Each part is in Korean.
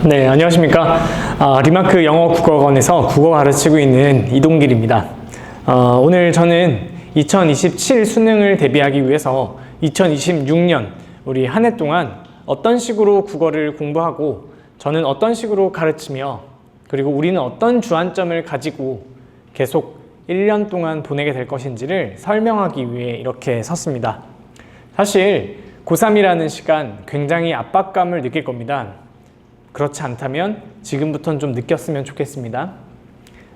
네, 안녕하십니까. 리마크 영어 국어학원에서 국어 가르치고 있는 이동길입니다. 오늘 저는 2027 수능을 대비하기 위해서 2026년 우리 한 해 동안 어떤 식으로 국어를 공부하고 저는 어떤 식으로 가르치며 그리고 우리는 어떤 주안점을 가지고 계속 1년 동안 보내게 될 것인지를 설명하기 위해 이렇게 섰습니다. 사실 고3이라는 시간 굉장히 압박감을 느낄 겁니다. 그렇지 않다면 지금부터는 좀 느꼈으면 좋겠습니다.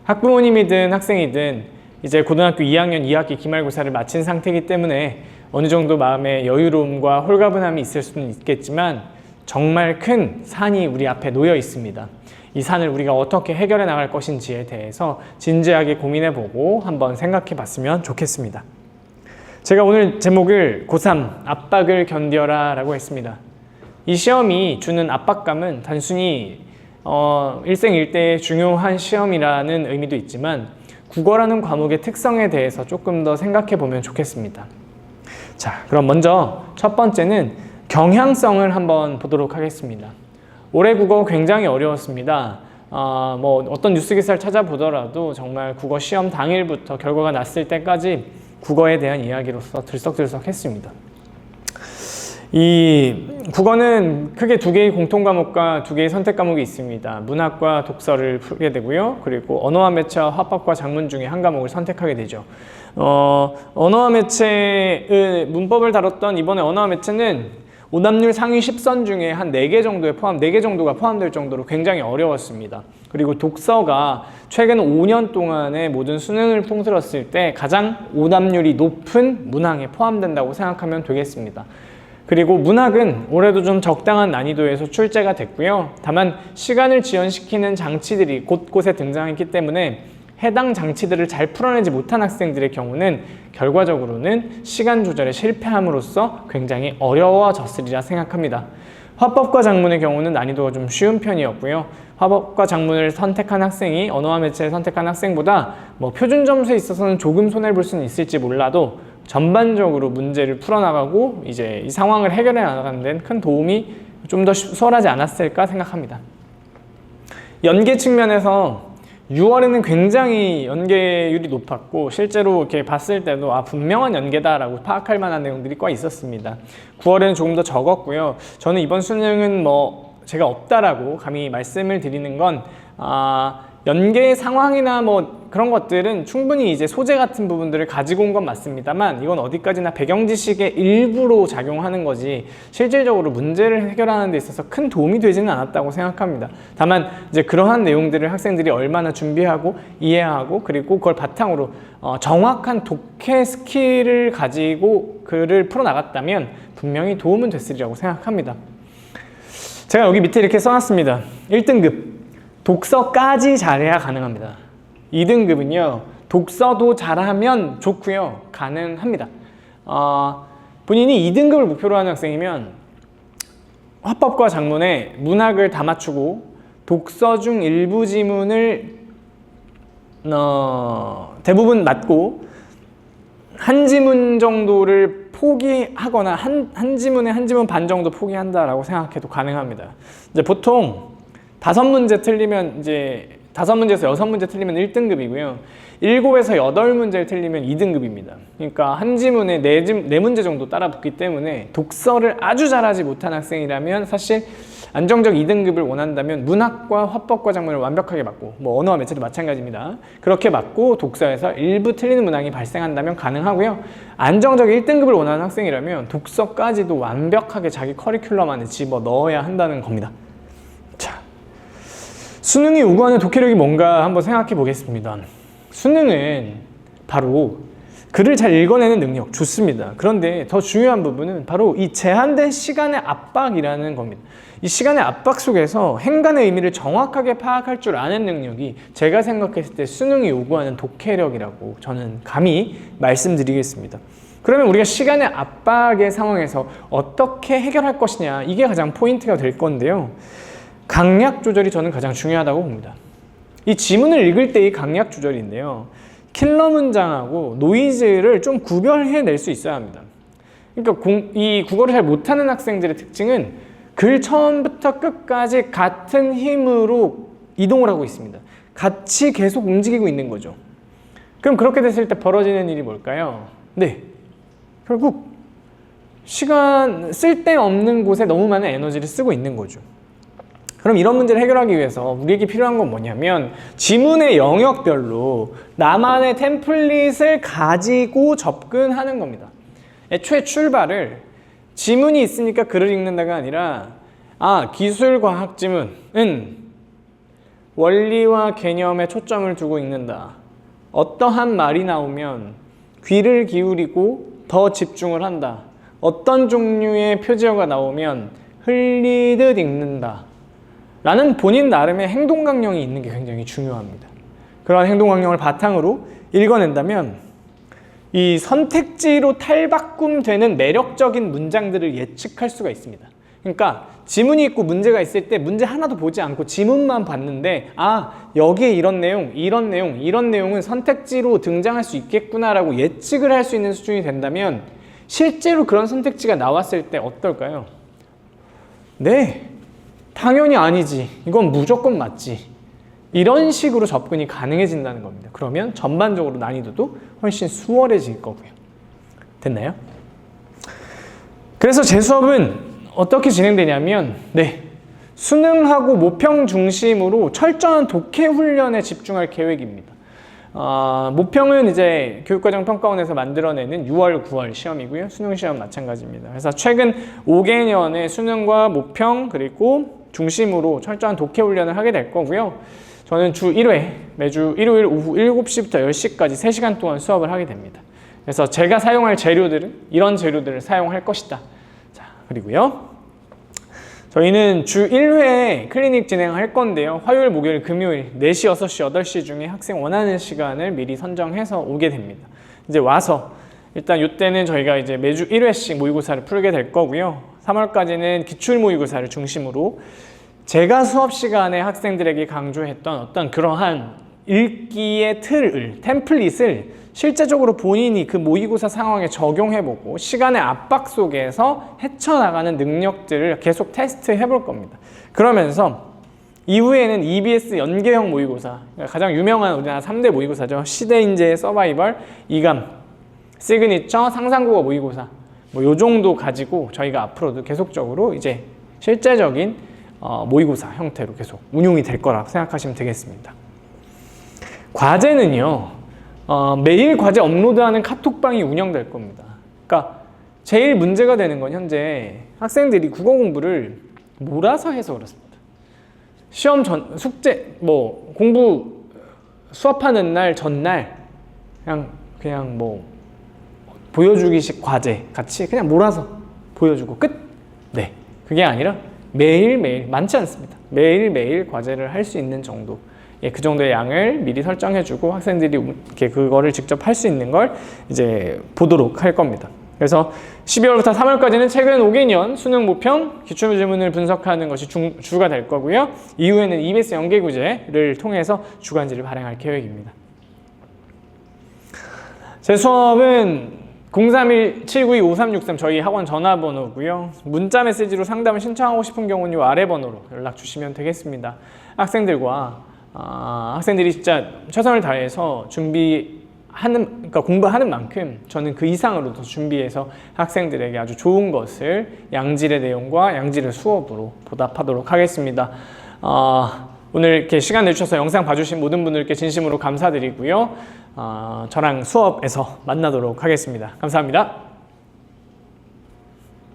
학부모님이든 학생이든 이제 고등학교 2학년 2학기 기말고사를 마친 상태이기 때문에 어느 정도 마음의 여유로움과 홀가분함이 있을 수는 있겠지만 정말 큰 산이 우리 앞에 놓여 있습니다. 이 산을 우리가 어떻게 해결해 나갈 것인지에 대해서 진지하게 고민해보고 한번 생각해 봤으면 좋겠습니다. 제가 오늘 제목을 고3 압박을 견뎌라 라고 했습니다. 이 시험이 주는 압박감은 단순히 일생일대의 중요한 시험이라는 의미도 있지만 국어라는 과목의 특성에 대해서 조금 더 생각해 보면 좋겠습니다. 자, 그럼 먼저 첫 번째는 경향성을 한번 보도록 하겠습니다. 올해 국어 굉장히 어려웠습니다. 어떤 뉴스 기사를 찾아보더라도 정말 국어 시험 당일부터 결과가 났을 때까지 국어에 대한 이야기로서 들썩들썩했습니다. 이 국어는 크게 두 개의 공통 과목과 두 개의 선택 과목이 있습니다. 문학과 독서를 풀게 되고요. 그리고 언어와 매체와 화법과 작문 중에 한 과목을 선택하게 되죠. 언어와 매체의 문법을 다뤘던 이번에 언어와 매체는 오답률 상위 10선 중에 한 4개 정도가 포함될 정도로 굉장히 어려웠습니다. 그리고 독서가 최근 5년 동안의 모든 수능을 통틀었을 때 가장 오답률이 높은 문항에 포함된다고 생각하면 되겠습니다. 그리고 문학은 올해도 좀 적당한 난이도에서 출제가 됐고요. 다만 시간을 지연시키는 장치들이 곳곳에 등장했기 때문에 해당 장치들을 잘 풀어내지 못한 학생들의 경우는 결과적으로는 시간 조절에 실패함으로써 굉장히 어려워졌으리라 생각합니다. 화법과 작문의 경우는 난이도가 좀 쉬운 편이었고요. 화법과 작문을 선택한 학생이 언어와 매체를 선택한 학생보다 표준 점수에 있어서는 조금 손해를 볼 수는 있을지 몰라도 전반적으로 문제를 풀어나가고 이제 이 상황을 해결해 나가는 데는 큰 도움이 좀 더 수월하지 않았을까 생각합니다. 연계 측면에서 6월에는 굉장히 연계율이 높았고 실제로 이렇게 봤을 때도 분명한 연계다라고 파악할 만한 내용들이 꽤 있었습니다. 9월에는 조금 더 적었고요. 저는 이번 수능은 제가 없다라고 감히 말씀을 드리는 건 연계 상황이나 그런 것들은 충분히 이제 소재 같은 부분들을 가지고 온 건 맞습니다만 이건 어디까지나 배경 지식의 일부로 작용하는 거지 실질적으로 문제를 해결하는 데 있어서 큰 도움이 되지는 않았다고 생각합니다. 다만 이제 그러한 내용들을 학생들이 얼마나 준비하고 이해하고 그리고 그걸 바탕으로 정확한 독해 스킬을 가지고 글을 풀어나갔다면 분명히 도움은 됐으리라고 생각합니다. 제가 여기 밑에 이렇게 써놨습니다. 1등급 독서까지 잘해야 가능합니다. 2등급은요 독서도 잘하면 좋고요 가능합니다. 본인이 2등급을 목표로 하는 학생이면 화법과 작문에 문학을 다 맞추고 독서 중 일부 지문을 대부분 맞고 한 지문 정도를 포기하거나 한 지문에 한 지문 반 정도 포기한다라고 생각해도 가능합니다. 이제 보통 5문제 틀리면 이제 5문제에서 6문제 틀리면 1등급이고요. 7에서 8문제를 틀리면 2등급입니다. 그러니까 한 지문에 4문제 정도 따라 붙기 때문에 독서를 아주 잘하지 못한 학생이라면 사실 안정적 2등급을 원한다면 문학과 화법과 작문을 완벽하게 맞고 언어와 매체도 마찬가지입니다. 그렇게 맞고 독서에서 일부 틀리는 문항이 발생한다면 가능하고요. 안정적 1등급을 원하는 학생이라면 독서까지도 완벽하게 자기 커리큘럼 안에 집어넣어야 한다는 겁니다. 수능이 요구하는 독해력이 뭔가 한번 생각해 보겠습니다. 수능은 바로 글을 잘 읽어내는 능력 좋습니다. 그런데 더 중요한 부분은 바로 이 제한된 시간의 압박이라는 겁니다. 이 시간의 압박 속에서 행간의 의미를 정확하게 파악할 줄 아는 능력이 제가 생각했을 때 수능이 요구하는 독해력이라고 저는 감히 말씀드리겠습니다. 그러면 우리가 시간의 압박의 상황에서 어떻게 해결할 것이냐 이게 가장 포인트가 될 건데요. 강약 조절이 저는 가장 중요하다고 봅니다. 이 지문을 읽을 때의 강약 조절인데요. 킬러 문장하고 노이즈를 좀 구별해낼 수 있어야 합니다. 그러니까 이 국어를 잘 못하는 학생들의 특징은 글 처음부터 끝까지 같은 힘으로 이동을 하고 있습니다. 같이 계속 움직이고 있는 거죠. 그럼 그렇게 됐을 때 벌어지는 일이 뭘까요? 네, 결국 시간 쓸데없는 곳에 너무 많은 에너지를 쓰고 있는 거죠. 그럼 이런 문제를 해결하기 위해서 우리에게 필요한 건 뭐냐면 지문의 영역별로 나만의 템플릿을 가지고 접근하는 겁니다. 애초에 출발을 지문이 있으니까 글을 읽는다가 아니라 기술과학 지문은 원리와 개념에 초점을 두고 읽는다. 어떠한 말이 나오면 귀를 기울이고 더 집중을 한다. 어떤 종류의 표지어가 나오면 흘리듯 읽는다. 라는 본인 나름의 행동 강령이 있는 게 굉장히 중요합니다. 그러한 행동 강령을 바탕으로 읽어낸다면 이 선택지로 탈바꿈되는 매력적인 문장들을 예측할 수가 있습니다. 그러니까 지문이 있고 문제가 있을 때 문제 하나도 보지 않고 지문만 봤는데 여기에 이런 내용, 이런 내용, 이런 내용은 선택지로 등장할 수 있겠구나라고 예측을 할 수 있는 수준이 된다면 실제로 그런 선택지가 나왔을 때 어떨까요? 네, 당연히 아니지. 이건 무조건 맞지. 이런 식으로 접근이 가능해진다는 겁니다. 그러면 전반적으로 난이도도 훨씬 수월해질 거고요. 됐나요? 그래서 제 수업은 어떻게 진행되냐면 수능하고 모평 중심으로 철저한 독해 훈련에 집중할 계획입니다. 모평은 이제 교육과정평가원에서 만들어내는 6월, 9월 시험이고요. 수능 시험 마찬가지입니다. 그래서 최근 5개년의 수능과 모평 그리고 중심으로 철저한 독해 훈련을 하게 될 거고요. 저는 주 1회 매주 일요일 오후 7시부터 10시까지 3시간 동안 수업을 하게 됩니다. 그래서 제가 사용할 재료들은 이런 재료들을 사용할 것이다. 자, 그리고요. 저희는 주 1회 클리닉 진행할 건데요. 화요일, 목요일, 금요일 4시, 6시, 8시 중에 학생 원하는 시간을 미리 선정해서 오게 됩니다. 이제 와서 일단 이때는 저희가 이제 매주 1회씩 모의고사를 풀게 될 거고요. 3월까지는 기출 모의고사를 중심으로 제가 수업 시간에 학생들에게 강조했던 어떤 그러한 읽기의 틀을, 템플릿을 실제적으로 본인이 그 모의고사 상황에 적용해보고 시간의 압박 속에서 헤쳐나가는 능력들을 계속 테스트해 볼 겁니다. 그러면서 이후에는 EBS 연계형 모의고사, 가장 유명한 우리나라 3대 모의고사죠. 시대인재, 서바이벌, 이감, 시그니처, 상상국어 모의고사 요 정도 가지고 저희가 앞으로도 계속적으로 이제 실제적인 모의고사 형태로 계속 운용이 될 거라고 생각하시면 되겠습니다. 과제는요, 매일 과제 업로드하는 카톡방이 운영될 겁니다. 그러니까 제일 문제가 되는 건 현재 학생들이 국어 공부를 몰아서 해서 그렇습니다. 시험 전, 숙제, 공부 수업하는 날 전날 그냥 보여주기식 과제 같이 그냥 몰아서 보여주고 끝. 네, 그게 아니라 매일매일, 많지 않습니다. 매일매일 과제를 할 수 있는 정도, 그 정도의 양을 미리 설정해주고 학생들이 이렇게 그거를 직접 할 수 있는 걸 이제 보도록 할 겁니다. 그래서 12월부터 3월까지는 최근 5개년 수능 모평 기출지문을 분석하는 것이 주가 될 거고요. 이후에는 EBS 연계구제를 통해서 주간지를 발행할 계획입니다. 제 수업은 031-792-5363 저희 학원 전화번호고요. 문자 메시지로 상담을 신청하고 싶은 경우는 이 아래 번호로 연락 주시면 되겠습니다. 학생들이 진짜 최선을 다해서 그러니까 공부하는 만큼 저는 그 이상으로 더 준비해서 학생들에게 아주 좋은 것을 양질의 내용과 양질의 수업으로 보답하도록 하겠습니다. 오늘 이렇게 시간 내주셔서 영상 봐주신 모든 분들께 진심으로 감사드리고요. 저랑 수업에서 만나도록 하겠습니다. 감사합니다.